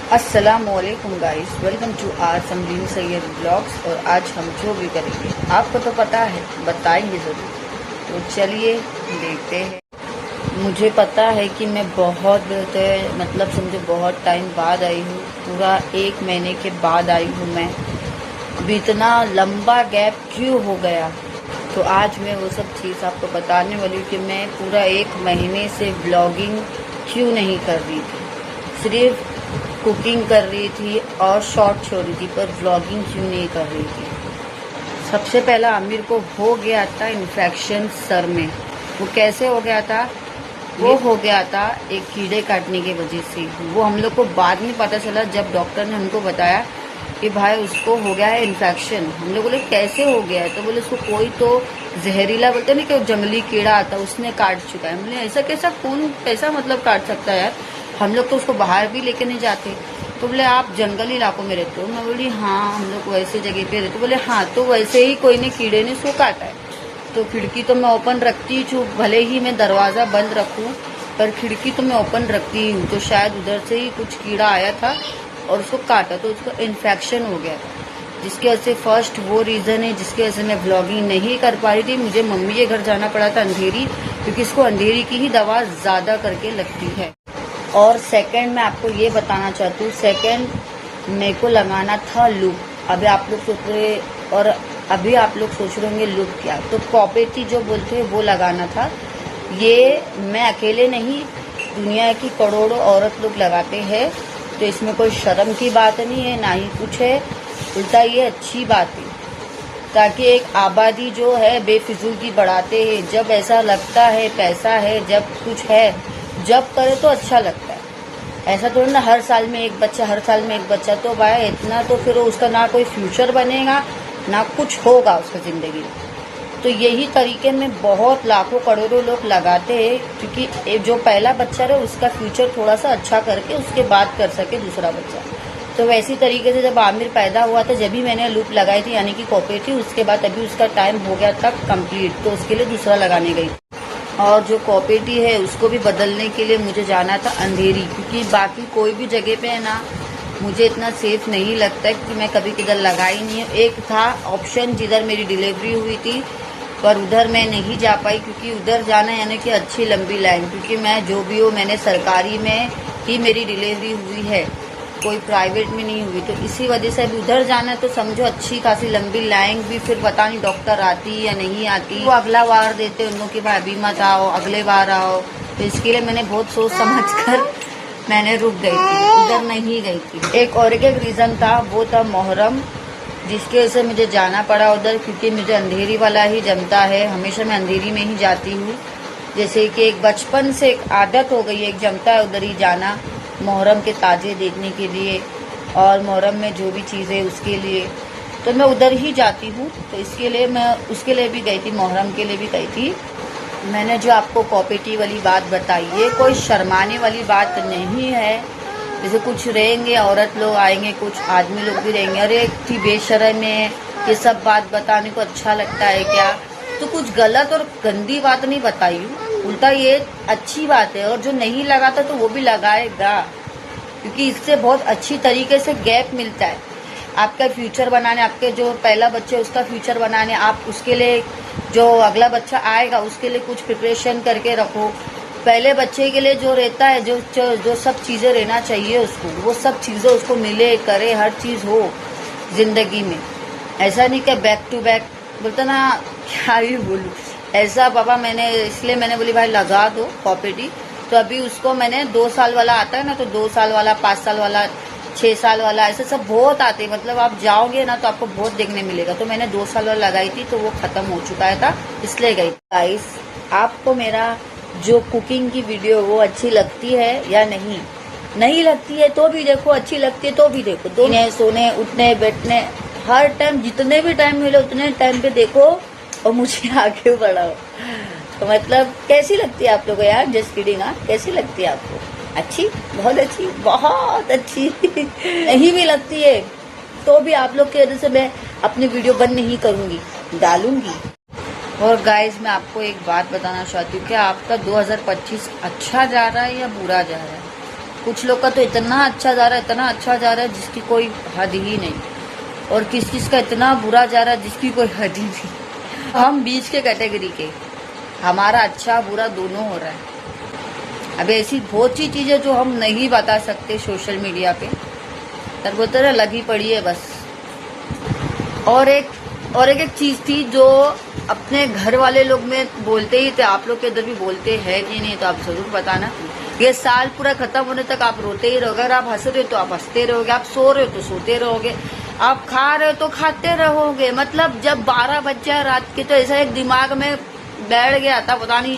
अस्सलामुअलैकुम guys, welcome to our Samreen Syed blogs. और आज हम जो भी करेंगे आपको तो पता है, बताएंगे ज़रूर। तो चलिए देखते हैं। मुझे पता है कि मैं बहुत मतलब समझो बहुत टाइम बाद आई हूँ, पूरा 1 महीने के बाद आई हूँ मैं। अभी इतना लंबा गैप क्यों हो गया, तो आज मैं वो सब चीज़ आपको बताने वाली हूँ कि मैं पूरा 1 महीने से ब्लॉगिंग क्यों नहीं कर रही थी। सिर्फ कुकिंग कर रही थी और शॉर्ट छोड़ रही थी, पर व्लॉगिंग क्यों नहीं कर रही थी। सबसे पहला आमिर को हो गया था इन्फेक्शन सर में। वो कैसे हो गया था? वो हो गया था एक कीड़े काटने की वजह से। वो हम लोग को बाद में पता चला जब डॉक्टर ने हमको बताया कि भाई उसको हो गया है इन्फेक्शन। हम लोग बोले कैसे हो गया है, तो बोले उसको कोई तो जहरीला बोलते नहीं कि जंगली कीड़ा आता उसने काट चुका है। बोले ऐसा कैसा, कौन कैसा मतलब काट सकता है यार, हम लोग तो उसको बाहर भी लेके नहीं जाते। तो बोले आप जंगली इलाकों में रहते हो। मैं बोली हाँ, हम लोग वैसे जगह पे रहते। बोले हाँ, तो वैसे ही कोई ने कीड़े ने उसको काटा है। तो खिड़की तो मैं ओपन रखती हूँ, भले ही मैं दरवाज़ा बंद रखूँ पर खिड़की तो मैं ओपन रखती हूँ। तो शायद उधर से ही कुछ कीड़ा आया था और उसको काटा, तो उसको इन्फेक्शन हो गया था। जिसकी वजह से फर्स्ट वो रीज़न है जिसकी वजह से मैं ब्लॉगिंग नहीं कर पा रही थी। मुझे मम्मी के घर जाना पड़ा था अंधेरी, क्योंकि इसको अंधेरी की ही दवा ज़्यादा करके लगती है। और सेकंड मैं आपको ये बताना चाहती हूँ, सेकंड मेरे को लगाना था लूप। अभी आप लोग सोच रहे, और अभी आप लोग सोच रहे होंगे लूप क्या, तो कॉपेटी जो बोलते हैं वो लगाना था। ये मैं अकेले नहीं, दुनिया की करोड़ों औरत लोग लगाते हैं। तो इसमें कोई शर्म की बात नहीं है, ना ही कुछ है, उल्टा ये अच्छी बात है। ताकि एक आबादी जो है बेफिजूल की बढ़ाते हैं। जब ऐसा लगता है पैसा है, जब कुछ है, जब करे तो अच्छा लगता है। ऐसा थोड़ा ना हर साल में एक बच्चा, हर साल में एक बच्चा, तो भाई इतना तो फिर उसका ना कोई फ्यूचर बनेगा ना कुछ होगा उसका ज़िंदगी में। तो यही तरीके में बहुत लाखों करोड़ों लोग लगाते हैं, क्योंकि जो पहला बच्चा रहे उसका फ्यूचर थोड़ा सा अच्छा करके उसके बाद कर सके दूसरा बच्चा। तो वैसी तरीके से जब आमिर पैदा हुआ था, जब भी मैंने लूप लगाई थी, यानी कि कॉपरेटिव, उसके बाद अभी उसका टाइम हो गया था कंप्लीट, तो उसके लिए दूसरा लगाने गई। और जो कॉपेटी है उसको भी बदलने के लिए मुझे जाना था अंधेरी, क्योंकि बाकी कोई भी जगह पे है ना, मुझे इतना सेफ नहीं लगता, कि मैं कभी किधर लगाई नहीं है। एक था ऑप्शन जिधर मेरी डिलीवरी हुई थी, पर उधर मैं नहीं जा पाई, क्योंकि उधर जाना यानी कि अच्छी लंबी लाइन, क्योंकि मैं जो भी हो मैंने सरकारी में ही मेरी डिलीवरी हुई है, कोई प्राइवेट में नहीं हुई। तो इसी वजह से अभी उधर जाना है, तो समझो अच्छी खासी लंबी लाइन भी, फिर पता नहीं डॉक्टर आती या नहीं आती। वो अगला बार देते उन लोग कि भाई अभी मत आओ, अगले बार आओ। तो इसके लिए मैंने बहुत सोच समझ कर मैंने रुक गई थी, उधर नहीं गई थी। एक और एक रीज़न था, वो था मोहर्रम, जिसकी वजह से मुझे जाना पड़ा उधर, क्योंकि मुझे अंधेरी वाला ही जमता है। हमेशा मैं अंधेरी में ही जाती हूँ, जैसे कि एक बचपन से एक आदत हो गई है, एक जमता है उधर ही जाना, मोहर्रम के ताजे देखने के लिए और मोहर्रम में जो भी चीज़ें उसके लिए। तो मैं उधर ही जाती हूँ, तो इसके लिए मैं उसके लिए भी गई थी, मोहर्रम के लिए भी गई थी। मैंने जो आपको कॉपेटी वाली बात बताई, ये कोई शर्माने वाली बात नहीं है। जैसे कुछ रहेंगे औरत लोग आएंगे, कुछ आदमी लोग भी रहेंगे, अरे थी बेशर्म है, ये सब बात बताने को अच्छा लगता है क्या? तो कुछ गलत और गंदी बात नहीं बताई हूँ, उल्टा ये अच्छी बात है। और जो नहीं लगाता तो वो भी लगाएगा, क्योंकि इससे बहुत अच्छी तरीके से गैप मिलता है आपका फ्यूचर बनाने, आपके जो पहला बच्चा है उसका फ्यूचर बनाने, आप उसके लिए जो अगला बच्चा आएगा उसके लिए कुछ प्रिपरेशन करके रखो। पहले बच्चे के लिए जो रहता है, जो सब चीज़ें रहना चाहिए उसको, वो सब चीज़ें उसको मिले, करे, हर चीज़ हो ज़िंदगी में। ऐसा नहीं कि बैक टू बैक बोलता ना, क्या ही बोलूँ ऐसा। पापा मैंने इसलिए मैंने बोली भाई लगा दो कॉपेटी। तो अभी उसको मैंने 2 साल वाला आता है ना, तो 2 साल वाला, 5 साल वाला, 6 साल वाला, ऐसे सब बहुत आते हैं। मतलब आप जाओगे ना तो आपको बहुत देखने मिलेगा। तो मैंने 2 साल वाला लगाई थी, तो वो ख़त्म हो चुका था, इसलिए गई। गाइस, आपको मेरा जो कुकिंग की वीडियो वो अच्छी लगती है या नहीं? नहीं लगती है तो भी देखो, अच्छी लगती है तो भी देखो। दोनों सोने उठने बैठने हर टाइम, जितने भी टाइम मिले उतने टाइम पे देखो और मुझे आगे बढ़ाओ। तो मतलब कैसी लगती है आप लोगों को यार? Just kidding. हाँ, कैसी लगती है आपको? अच्छी, बहुत अच्छी, बहुत अच्छी। नहीं भी लगती है तो भी आप लोग की वजह से मैं अपनी वीडियो बंद नहीं करूंगी, डालूंगी। और गाइज, मैं आपको एक बात बताना चाहती हूँ कि आपका 2025 अच्छा जा रहा है या बुरा जा रहा है? कुछ लोग का तो इतना अच्छा जा रहा है, इतना अच्छा जा रहा है जिसकी कोई हद ही नहीं, और किस किस का इतना बुरा जा रहा है जिसकी कोई हद ही नहीं। हम बीच के कैटेगरी के, हमारा अच्छा बुरा दोनों हो रहा है। अब ऐसी बहुत सी चीज़ें जो हम नहीं बता सकते सोशल मीडिया पे, तर वो तरह लगी पड़ी है बस। और एक चीज़ थी जो अपने घर वाले लोग में बोलते ही थे, आप लोग के इधर भी बोलते हैं कि नहीं, तो आप जरूर बताना। ये साल पूरा खत्म होने तक आप रोते ही रहोगे, अगर आप हंस रहे हो तो आप हंसते रहोगे, आप सो रहे हो तो सोते रहोगे, आप खा रहे हो तो खाते रहोगे। मतलब जब 12 बज जाए रात के तो ऐसा एक दिमाग में बैठ गया था, पता नहीं,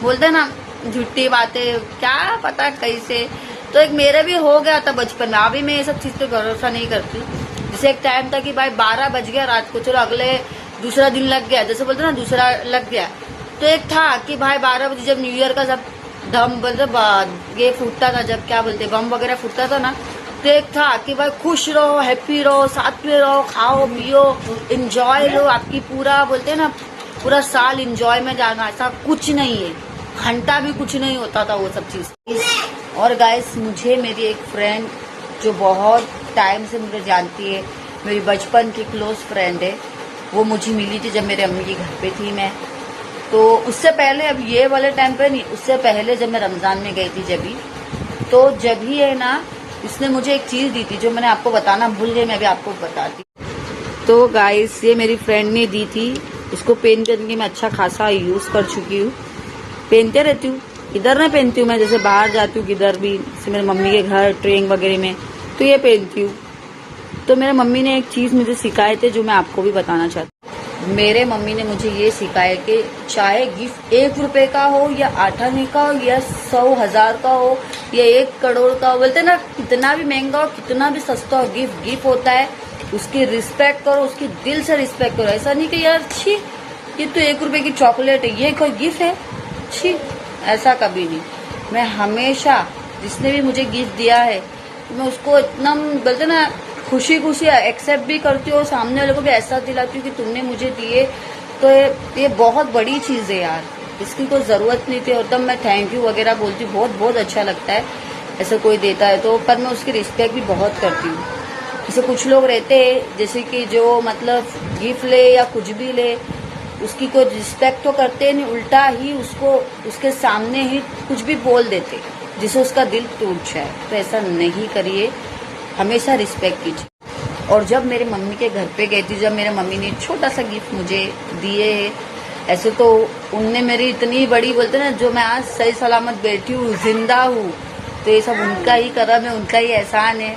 बोलते ना झूठी बातें, क्या पता कैसे। तो एक मेरे भी हो गया था बचपन में। अभी मैं ये सब चीज़ पे भरोसा नहीं करती। जैसे एक टाइम था कि भाई 12 बज गया रात को, चलो अगले दूसरा दिन लग गया, जैसे बोलते ना दूसरा लग गया। तो एक था कि भाई 12 बजे जब न्यू ईयर का सब धम मतलब ये फूटता था, जब क्या बोलते बम वगैरह फूटता था ना, तो एक था कि भाई खुश रहो, हैप्पी रहो, साथ में रहो, खाओ पियो, एंजॉय लो, आपकी पूरा बोलते ना पूरा साल एंजॉय में जाना। ऐसा कुछ नहीं है, घंटा भी कुछ नहीं होता था वो सब चीज़। और गाइस, मुझे मेरी एक फ्रेंड जो बहुत टाइम से मुझे जानती है, मेरी बचपन की क्लोज फ्रेंड है, वो मुझे मिली थी जब मेरे अम्मी के घर पे थी मैं। तो उससे पहले, अब ये वाले टाइम पे नहीं, उससे पहले जब मैं रमज़ान में गई थी जब ही है ना, इसने मुझे एक चीज़ दी थी जो मैंने आपको बताना भूल गई, मैं अभी आपको बताती। तो गाइस, ये मेरी फ्रेंड ने दी थी, इसको पहन करके मैं अच्छा खासा यूज़ कर चुकी हूँ, पहनते रहती हूँ। इधर ना पहनती हूँ मैं, जैसे बाहर जाती हूँ किधर भी, जैसे मेरे मम्मी के घर ट्रेन वगैरह में, तो ये पहनती हूँ। तो मेरे मम्मी ने एक चीज़ मुझे सिखाए थे जो मैं आपको भी बताना चाहती हूँ। मेरे मम्मी ने मुझे ये सिखाया कि चाहे गिफ्ट 1 रुपए का हो या 8 आने का हो या 100,000 का हो या 1 करोड़ का हो, बोलते ना कितना भी महंगा हो, कितना भी सस्ता हो, गिफ्ट होता है। उसकी रिस्पेक्ट करो, उसकी दिल से रिस्पेक्ट करो। ऐसा नहीं कि यार छी ये तो 1 रुपए की चॉकलेट है, ये कोई गिफ्ट है, छी, ऐसा कभी नहीं। मैं हमेशा जिसने भी मुझे गिफ्ट दिया है मैं उसको इतना बोलते ना खुशी एक्सेप्ट भी करती हूँ, सामने वाले को भी ऐसा दिलाती हूँ कि तुमने मुझे दिए तो ये बहुत बड़ी चीज़ है यार, इसकी कोई ज़रूरत नहीं थी। और तब मैं थैंक यू वगैरह बोलती हूँ, बहुत अच्छा लगता है ऐसा कोई देता है तो। पर मैं उसकी रिस्पेक्ट भी बहुत करती हूँ। जैसे कुछ लोग रहते हैं जैसे कि जो मतलब गिफ्ट ले या कुछ भी ले, उसकी कोई रिस्पेक्ट तो करते नहीं, उल्टा ही उसको उसके सामने ही कुछ भी बोल देते जिससे उसका दिल टूट जाए। तो ऐसा नहीं करिए, हमेशा रिस्पेक्ट कीजिए। और जब मेरे मम्मी के घर पे गई थी, जब मेरे मम्मी ने छोटा सा गिफ्ट मुझे दिए, ऐसे तो उनने मेरी इतनी बड़ी बोलते ना, जो मैं आज सही सलामत बैठी हूँ, जिंदा हूँ, तो ये सब उनका ही करम है, उनका ही एहसान है।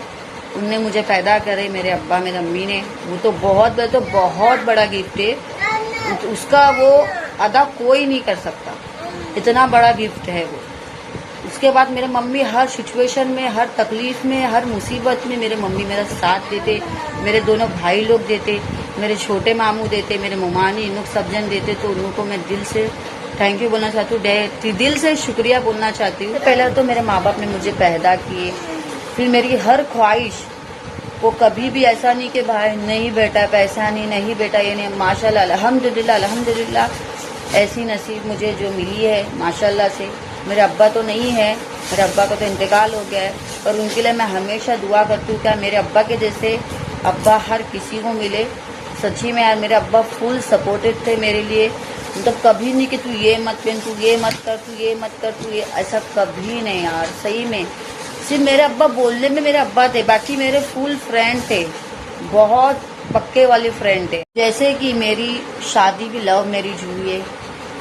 उनने मुझे पैदा करे, मेरे अब्बा मेरे अम्मी ने, वो तो बहुत बड़ा गिफ्ट है, उसका वो अदा कोई नहीं कर सकता, इतना बड़ा गिफ्ट है वो। उसके बाद मेरे मम्मी हर सिचुएशन में, हर तकलीफ में, हर मुसीबत में मेरे मम्मी मेरा साथ देते, मेरे दोनों भाई लोग देते, मेरे छोटे मामू देते, मेरे मुमानी इन लोग सब जन देते। तो उन लोगों को मैं दिल से थैंक यू बोलना चाहती हूँ, दिल से शुक्रिया बोलना चाहती हूँ। पहले तो मेरे माँ बाप ने मुझे पैदा किए, फिर मेरी हर ख्वाहिश, वो कभी भी ऐसा नहीं कि भाई नहीं बेटा पैसा नहीं बेटा ये नहीं, माशाल्लाह अल्हम्दुलिल्लाह ऐसी नसीब मुझे जो मिली है माशाल्लाह से। मेरे अब्बा तो नहीं है, मेरे अब्बा का तो इंतकाल हो गया है, पर उनके लिए मैं हमेशा दुआ करती हूँ क्या मेरे अब्बा के जैसे अब्बा हर किसी को मिले। सच्ची में यार, मेरे अब्बा फुल सपोर्टेड थे मेरे लिए, मतलब कभी नहीं कि तू ये मत पहन, तू ये मत कर, तू ये, ऐसा कभी नहीं यार। सही में सिर्फ मेरे अब्बा बोलने में मेरे अब्बा थे, बाकी मेरे फुल फ्रेंड थे, बहुत पक्के वाले फ्रेंड थे। जैसे कि मेरी शादी भी लव मैरिज हुई है,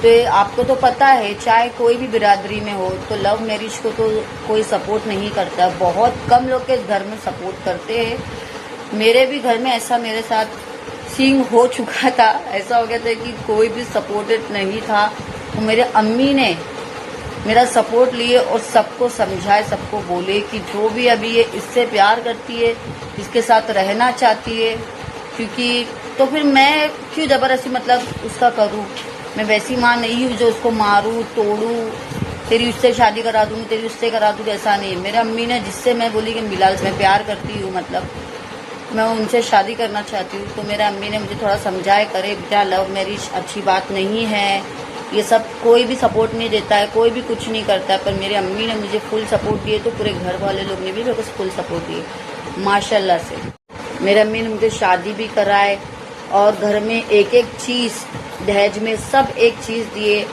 तो आपको तो पता है चाहे कोई भी बिरादरी में हो तो लव मैरिज को तो कोई सपोर्ट नहीं करता, बहुत कम लोग के घर में सपोर्ट करते हैं। मेरे भी घर में ऐसा मेरे साथ सीन हो चुका था, ऐसा हो गया था कि कोई भी सपोर्टेड नहीं था, तो मेरे अम्मी ने मेरा सपोर्ट लिए और सबको समझाए, सबको बोले कि जो भी अभी ये इससे प्यार करती है, इसके साथ रहना चाहती है, क्योंकि तो फिर मैं क्यों ज़बरदस्ती मतलब उसका करूँ। मैं वैसी माँ नहीं हूँ जो उसको मारूँ तोड़ूँ, तेरी उससे शादी करा दूँगी, तेरी उससे करा दूँगी, ऐसा नहीं है। मेरे अम्मी ने जिससे मैं बोली कि बिलाल मैं प्यार करती हूँ, मतलब मैं उनसे शादी करना चाहती हूँ, तो मेरे अम्मी ने मुझे थोड़ा समझाए करे बेटा लव मैरिज अच्छी बात नहीं है, ये सब कोई भी सपोर्ट नहीं देता है, कोई भी कुछ नहीं करता है, पर मेरी अम्मी ने मुझे फुल सपोर्ट दिए, तो पूरे घर वाले लोग ने भी मेरे को फुल सपोर्ट दिए माशाल्लाह से। मेरी अम्मी ने मुझे शादी भी कराए और घर में एक एक चीज़ दहेज में सब एक चीज़ दिए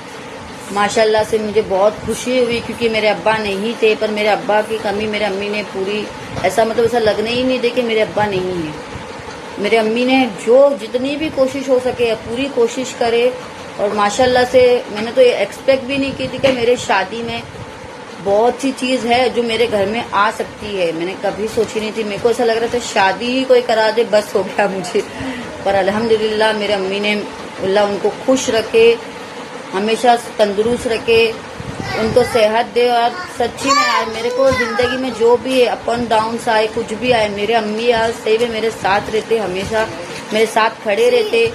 माशाल्लाह से। मुझे बहुत खुशी हुई क्योंकि मेरे अब्बा नहीं थे, पर मेरे अब्बा की कमी मेरे अम्मी ने पूरी, ऐसा मतलब ऐसा लगने ही नहीं दे कि मेरे अब्बा नहीं है। मेरे अम्मी ने जो जितनी भी कोशिश हो सके पूरी कोशिश करे, और माशाल्लाह से मैंने तो ये एक्सपेक्ट भी नहीं की थी कि मेरे शादी में बहुत सी चीज़ है जो मेरे घर में आ सकती है। मैंने कभी सोची नहीं थी, मेरे को ऐसा लग रहा था शादी ही कोई करा दे बस हो गया मुझे। पर अल्हम्दुलिल्लाह मेरे अम्मी ने, अल्लाह उनको खुश रखे, हमेशा तंदुरुस्त रखे, उनको सेहत दे। और सच्ची में यार मेरे को ज़िंदगी में जो भी अप एंड डाउन्स आए, कुछ भी आए, मेरे अम्मी यार सही में मेरे साथ रहते, हमेशा मेरे साथ खड़े रहते।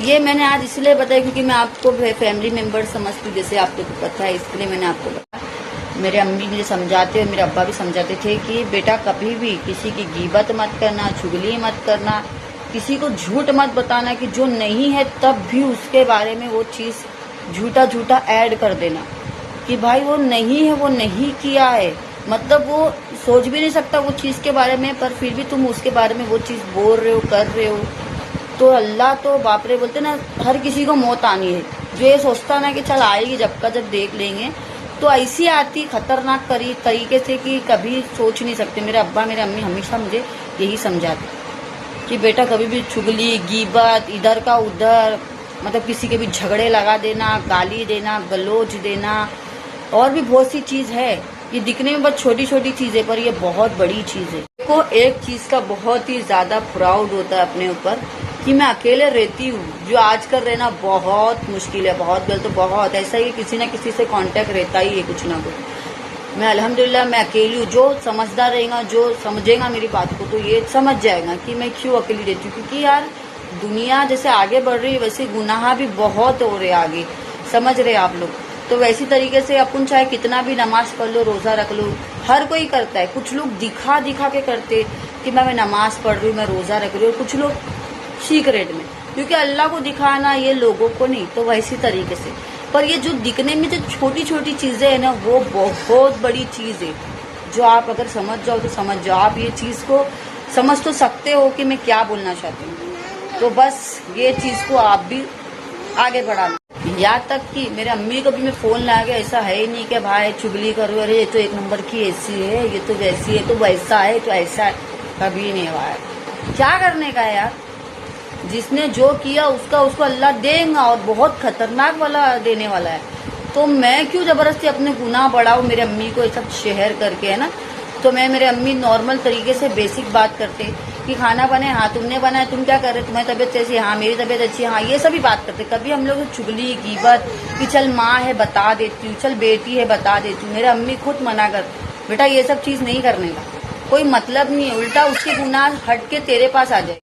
ये मैंने आज इसलिए बताया क्योंकि मैं आपको फैमिली मेम्बर समझती हूँ, जैसे आपको तो पता है, इसलिए मैंने आपको बताया। मेरे अम्मी मुझे समझाते और मेरे अब्बा भी समझाते थे कि बेटा कभी भी किसी की गीबत मत करना, चुगली मत करना, किसी को झूठ मत बताना कि जो नहीं है तब भी उसके बारे में वो चीज़ झूठा झूठा ऐड कर देना कि भाई वो नहीं है, वो नहीं किया है, मतलब वो सोच भी नहीं सकता वो चीज़ के बारे में, पर फिर भी तुम उसके बारे में वो चीज़ बोल रहे हो, कर रहे हो। तो अल्लाह तो बाप रे, बोलते ना हर किसी को मौत आनी है। जो ये सोचता ना कि चल आएगी जब का जब देख लेंगे, तो ऐसी आती खतरनाक तरीके से कि कभी सोच नहीं सकते। मेरे अब्बा मेरे अम्मी हमेशा मुझे यही समझाते कि बेटा कभी भी चुगली, गीबत, इधर का उधर, मतलब किसी के भी झगड़े लगा देना, गाली देना, गलोच देना, और भी बहुत सी चीज़ है। ये दिखने में बहुत छोटी छोटी चीज़ें, पर ये बहुत बड़ी चीज़ है। को एक चीज़ का बहुत ही ज़्यादा प्राउड होता है अपने ऊपर कि मैं अकेले रहती हूँ, जो आजकल रहना बहुत मुश्किल है, बहुत गलत, तो बहुत ऐसा ही किसी ना किसी से कांटेक्ट रहता ही है कुछ ना कुछ। मैं अल्हम्दुलिल्लाह मैं अकेली हूँ। जो समझदार रहेगा, जो समझेगा मेरी बात को, तो ये समझ जाएगा कि मैं क्यों अकेली रहती हूँ। क्योंकि यार दुनिया जैसे आगे बढ़ रही है वैसे गुनाह भी बहुत हो रहे आगे, समझ रहे आप लोग। तो वैसी तरीके से अपन चाहे कितना भी नमाज पढ़ लो, रोज़ा रख लो, हर कोई करता है। कुछ लोग दिखा दिखा के करते कि मैं नमाज पढ़ रही हूँ, मैं रोज़ा रख रही हूँ, कुछ लोग सीक्रेट में, क्योंकि अल्लाह को दिखाना ये लोगों को नहीं। तो वैसी तरीके से, पर ये जो दिखने में जो छोटी छोटी चीज़ें हैं ना, वो बहुत बड़ी चीज़ है। जो आप अगर समझ जाओ तो समझ जाओ, आप ये चीज़ को समझ तो सकते हो कि मैं क्या बोलना चाहती हूँ। तो बस ये चीज़ को आप भी आगे बढ़ाना। यहाँ तक कि मेरे अम्मी को भी मैं फ़ोन ला के, ऐसा है ही नहीं कि भाई चुगली करो, अरे ये तो एक नंबर की ऐसी है, ये तो वैसी है, तो वैसा है, तो ऐसा है, कभी नहीं हुआ है। क्या करने का है यार, जिसने जो किया उसको अल्लाह देगा, और बहुत खतरनाक वाला देने वाला है। तो मैं क्यों ज़बरदस्ती अपने गुनाह बढ़ाऊँ मेरे अम्मी को ये सब शेयर करके, है ना। तो मैं मेरे अम्मी नॉर्मल तरीके से बेसिक बात करते कि खाना बने, हाँ तुमने बनाया, तुम क्या कर रहे, तुम्हारी तबीयत कैसी, हाँ मेरी तबीयत अच्छी है, हाँ ये सभी बात करते। कभी हम लोग चुगली गीबत कि चल माँ है बता देती हूँ, चल बेटी है बता देती हूँ। मेरे अम्मी खुद मना कर, बेटा ये सब चीज़ नहीं करने का कोई मतलब नहीं है, उल्टा उसके गुनाह हट के तेरे पास आ जाए।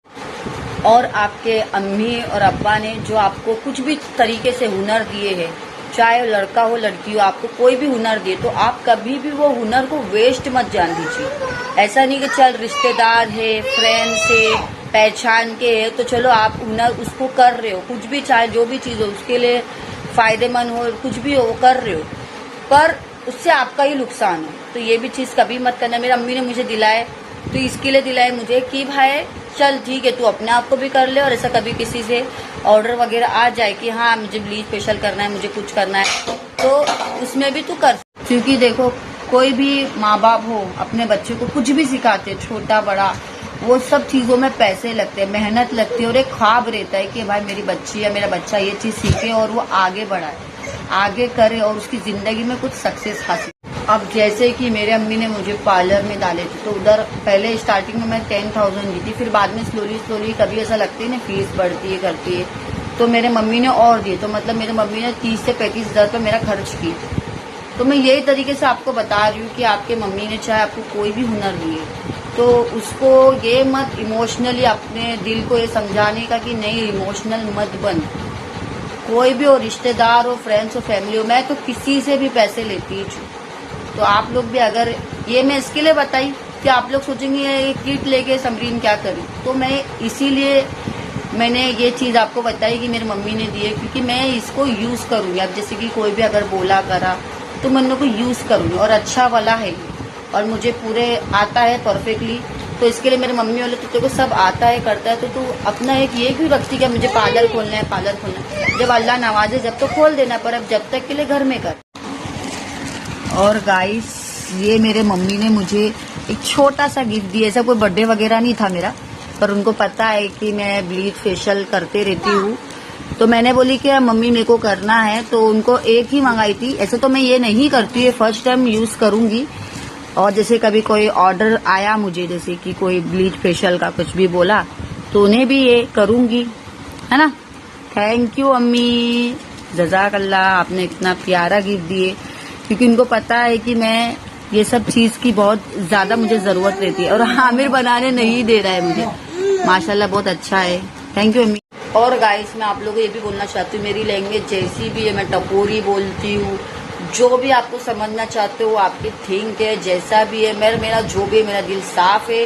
और आपके अम्मी और अब्बा ने जो आपको कुछ भी तरीके से हुनर दिए हैं, चाहे लड़का हो लड़की हो, आपको कोई भी हुनर दिए, तो आप कभी भी वो हुनर को वेस्ट मत जान दीजिए। ऐसा नहीं कि चल रिश्तेदार है, फ्रेंड्स है, पहचान के है, तो चलो आप हुनर उसको कर रहे हो, कुछ भी चाहे जो भी चीज़ हो उसके लिए फ़ायदेमंद हो, कुछ भी हो वो कर रहे हो, पर उससे आपका ही नुकसान है। तो ये भी चीज़ कभी मत करना। मेरी अम्मी ने मुझे दिलाए, तो इसके लिए दिलाए मुझे कि भाई चल ठीक है तू अपने आप को भी कर ले, और ऐसा कभी किसी से ऑर्डर वगैरह आ जाए कि हाँ मुझे ब्लीच फेशियल करना है, मुझे कुछ करना है, तो उसमें भी तू कर। क्योंकि देखो कोई भी माँ बाप हो अपने बच्चे को कुछ भी सिखाते, छोटा बड़ा, वो सब चीज़ों में पैसे लगते हैं, मेहनत लगती है, और एक ख्वाब रहता है कि भाई मेरी बच्ची या मेरा बच्चा ये चीज़ सीखे और वो आगे बढ़ाए, आगे करे और उसकी ज़िंदगी में कुछ सक्सेस हासिल। अब जैसे कि मेरे अम्मी ने मुझे पार्लर में डाले थे, तो उधर पहले स्टार्टिंग में मैं 10,000 दी थी, फिर बाद में स्लोली कभी ऐसा लगती है ना फीस बढ़ती है करती है, तो मेरे मम्मी ने और दिए, तो मतलब मेरे मम्मी ने 30 से 35 हज़ार रुपये मेरा खर्च किए। तो मैं यही तरीके से आपको बता रही हूँ कि आपके मम्मी ने चाहे आपको कोई भी हुनर दिए, तो उसको ये मत इमोशनली अपने दिल को ये समझाने का कि नहीं इमोशनल मत बन। कोई भी हो, रिश्तेदार हो, फ्रेंड्स हो, फैमिली हो, मैं तो किसी से भी पैसे लेती ही हूँ। तो आप लोग भी अगर ये मैं इसके लिए बताई कि आप लोग सोचेंगे ये किट लेके समरीन क्या करी, तो मैं इसीलिए मैंने ये चीज़ आपको बताई कि मेरी मम्मी ने दी है, क्योंकि मैं इसको यूज़ करूँगी। अब जैसे कि कोई भी अगर बोला करा तो मैं उनको यूज़ करूँगी, और अच्छा वाला है और मुझे पूरे आता है परफेक्टली। तो इसके लिए मेरे मम्मी बोले तो तेरे को सब आता है, करता है, तो तू अपना एक ये क्यों रखती कि मुझे पार्लर खोलना है, पार्लर खोलना है। जब अल्लाह नवाजे जब तो खोल देना, पर अब जब तक के लिए घर में कर। और गाइस, ये मेरे मम्मी ने मुझे एक छोटा सा गिफ्ट दिया। ऐसा कोई बर्थडे वगैरह नहीं था मेरा, पर उनको पता है कि मैं ब्लीच फेशियल करते रहती हूँ, तो मैंने बोली कि मम्मी मेरे को करना है, तो उनको एक ही मंगाई थी। ऐसे तो मैं ये नहीं करती, ये फर्स्ट टाइम यूज करूंगी। और जैसे कभी कोई ऑर्डर आया मुझे, जैसे कि कोई ब्लीच फेशियल का कुछ भी बोला, तो उन्हें भी ये करूंगी, है ना। थैंक यू अम्मी, जज़ाकल्लाह, आपने इतना प्यारा गिफ्ट दिए, क्योंकि उनको पता है कि मैं ये सब चीज की बहुत ज्यादा मुझे जरूरत रहती है। और आमिर बनाने नहीं दे रहा है मुझे, माशाल्लाह बहुत अच्छा है। थैंक यू अम्मी। और गाइस, मैं आप लोगों को ये भी बोलना चाहती हूँ, मेरी लैंग्वेज जैसी भी है, मैं टपोरी बोलती हूँ, जो भी आपको समझना चाहते हो आपकी थिंक है, जैसा भी है, मेरा जो भी है, मेरा दिल साफ है।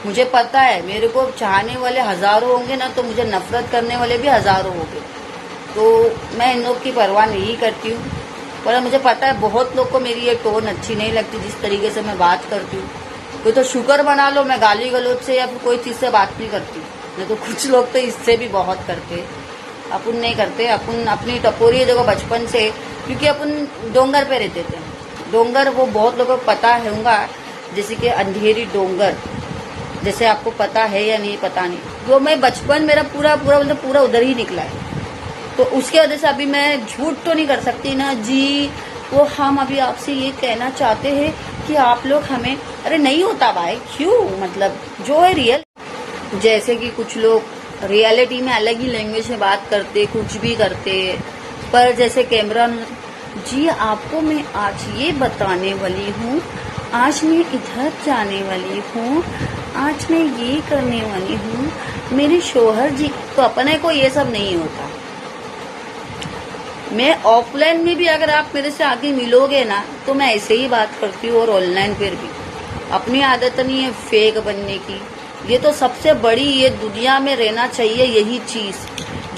मुझे पता है मेरे को चाहने वाले हजारों होंगे ना, तो मुझे नफरत करने वाले भी हजारों होंगे, तो मैं इन लोग की परवाह नहीं करती हूँ। पर मुझे पता है बहुत लोग को मेरी ये टोन अच्छी नहीं लगती, जिस तरीके से मैं बात करती हूँ। कोई तो शुक्र बना लो मैं गाली गलौज से या फिर कोई चीज से बात नहीं करती, नहीं तो कुछ लोग तो इससे भी बहुत करते। अपन नहीं करते, अपन अपनी टपोरी देखो बचपन से, क्योंकि अपन डोंगर पे रहते थे। डोंगर वो बहुत लोगों को पता होगा, जैसे कि अंधेरी डोंगर, जैसे आपको पता है या नहीं पता नहीं। वो मैं बचपन मेरा पूरा मतलब पूरा उधर ही निकला है, तो उसके वजह से अभी मैं झूठ तो नहीं कर सकती ना जी। वो हम अभी आपसे ये कहना चाहते हैं कि आप लोग हमें, अरे नहीं होता भाई, क्यों, मतलब जो है रियल। जैसे कि कुछ लोग रियलिटी में अलग ही लैंग्वेज में बात करते, कुछ भी करते, पर जैसे कैमरा, जी आपको मैं आज ये बताने वाली हूँ, आज मैं इधर जाने वाली हूँ, आज मैं ये करने वाली हूँ, मेरे शोहर जी। तो अपने को ये सब नहीं होता। मैं ऑफलाइन में भी अगर आप मेरे से आगे मिलोगे ना, तो मैं ऐसे ही बात करती हूँ, और ऑनलाइन पर भी। अपनी आदत नहीं है फेक बनने की। ये तो सबसे बड़ी ये दुनिया में रहना चाहिए यही चीज,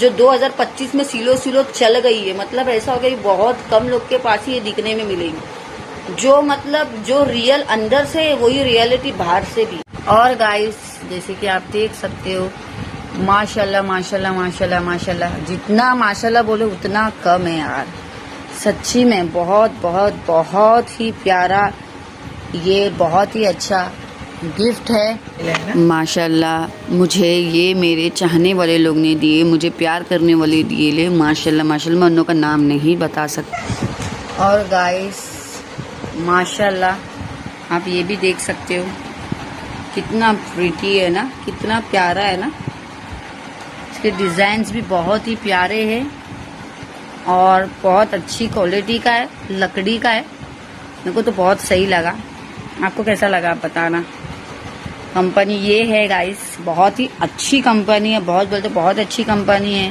जो 2025 में सिलो चल गई है। मतलब ऐसा हो गया, बहुत कम लोग के पास ही ये दिखने में मिलेगी, जो मतलब जो रियल अंदर से है वही रियलिटी बाहर से भी। और गाइस, जैसे कि आप देख सकते हो, माशाल्लाह माशाल्लाह माशाल्लाह माशाल्लाह, जितना माशाल्लाह बोले उतना कम है यार। सच्ची में बहुत बहुत बहुत ही प्यारा, ये बहुत ही अच्छा गिफ्ट है माशाल्लाह। मुझे ये मेरे चाहने वाले लोग ने दिए, मुझे प्यार करने वाले दिए ले, माशाल्लाह माशाल्लाह। मैं उन लोगों का नाम नहीं बता सकती। और गाइस माशाल्लाह, आप ये भी देख सकते हो कितना प्रिटी है ना, कितना प्यारा है ना। इसके डिजाइन्स भी बहुत ही प्यारे हैं और बहुत अच्छी क्वालिटी का है, लकड़ी का है। मेरे को तो बहुत सही लगा, आपको कैसा लगा आप बताना। कंपनी ये है गाइस, बहुत ही अच्छी कंपनी है, बहुत बोलते बहुत अच्छी कंपनी है,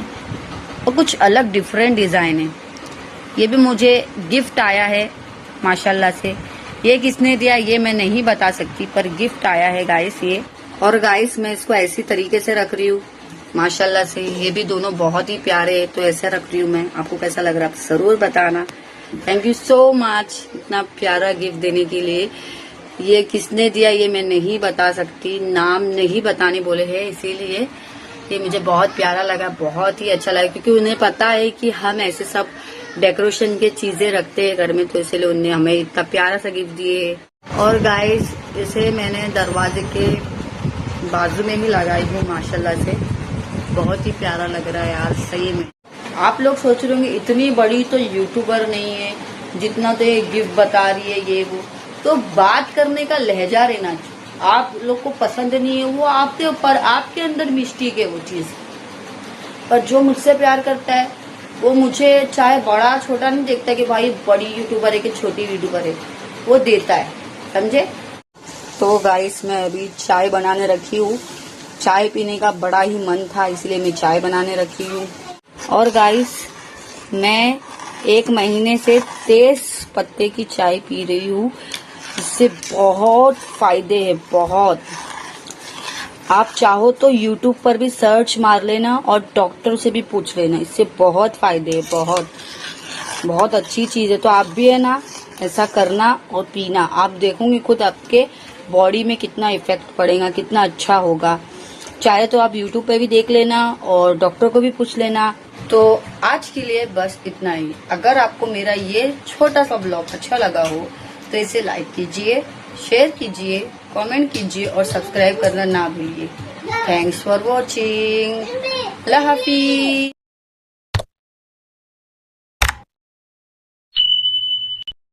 और कुछ अलग डिफरेंट डिजाइन है। ये भी मुझे गिफ्ट आया है माशाल्लाह से। ये किसने दिया ये मैं नहीं बता सकती, पर गिफ्ट आया है गाइस ये। और गाइस, मैं इसको ऐसी तरीके से रख रही हूँ माशाल्लाह से। ये भी दोनों बहुत ही प्यारे है, तो ऐसे रख रही हूँ मैं। आपको कैसा लग रहा है आप जरूर बताना। थैंक यू सो मच इतना प्यारा गिफ्ट देने के लिए। ये किसने दिया ये मैं नहीं बता सकती, नाम नहीं बताने बोले हैं, इसीलिए ये मुझे बहुत प्यारा लगा, बहुत ही अच्छा लगा, क्योंकि उन्हें पता है कि हम ऐसे सब डेकोरेशन के चीजें रखते हैं घर में, तो इसलिए उन्हें हमें इतना प्यारा सा गिफ्ट दिए। और गाइस, इसे मैंने दरवाजे के बाजू में ही लगाई हूँ माशाल्लाह से। बहुत ही प्यारा लग रहा है यार सही में। आप लोग सोच रहे होंगे इतनी बड़ी तो यूट्यूबर नहीं है, जितना तो ये गिफ्ट बता रही है ये वो। तो बात करने का लहजा रहना चाहिए। आप लोग को पसंद नहीं है वो आपके ऊपर, आपके अंदर मिस्टेक है वो चीज। पर जो मुझसे प्यार करता है वो मुझे चाहे बड़ा छोटा नहीं देखता कि भाई बड़ी यूट्यूबर है कि छोटी यूट्यूबर है, वो देता है, समझे। तो गाइस, मैं अभी चाय बनाने रखी हूँ। चाय पीने का बड़ा ही मन था, इसलिए मैं चाय बनाने रखी हूँ। और गाइस, मैं 1 महीने से 23 पत्ते की चाय पी रही हूँ। इससे बहुत फायदे हैं, बहुत। आप चाहो तो YouTube पर भी सर्च मार लेना और डॉक्टर से भी पूछ लेना, इससे बहुत फायदे है, बहुत अच्छी चीज है। तो आप भी है ना ऐसा करना और पीना, आप देखोगे खुद आपके बॉडी में कितना इफेक्ट पड़ेगा, कितना अच्छा होगा। चाहे तो आप YouTube पे भी देख लेना और डॉक्टर को भी पूछ लेना। तो आज के लिए बस इतना ही। अगर आपको मेरा ये छोटा सा ब्लॉग अच्छा लगा हो तो इसे लाइक कीजिए, शेयर कीजिए, कमेंट कीजिए और सब्सक्राइब करना ना भूलिए। Thanks for watching. Allah Hafiz.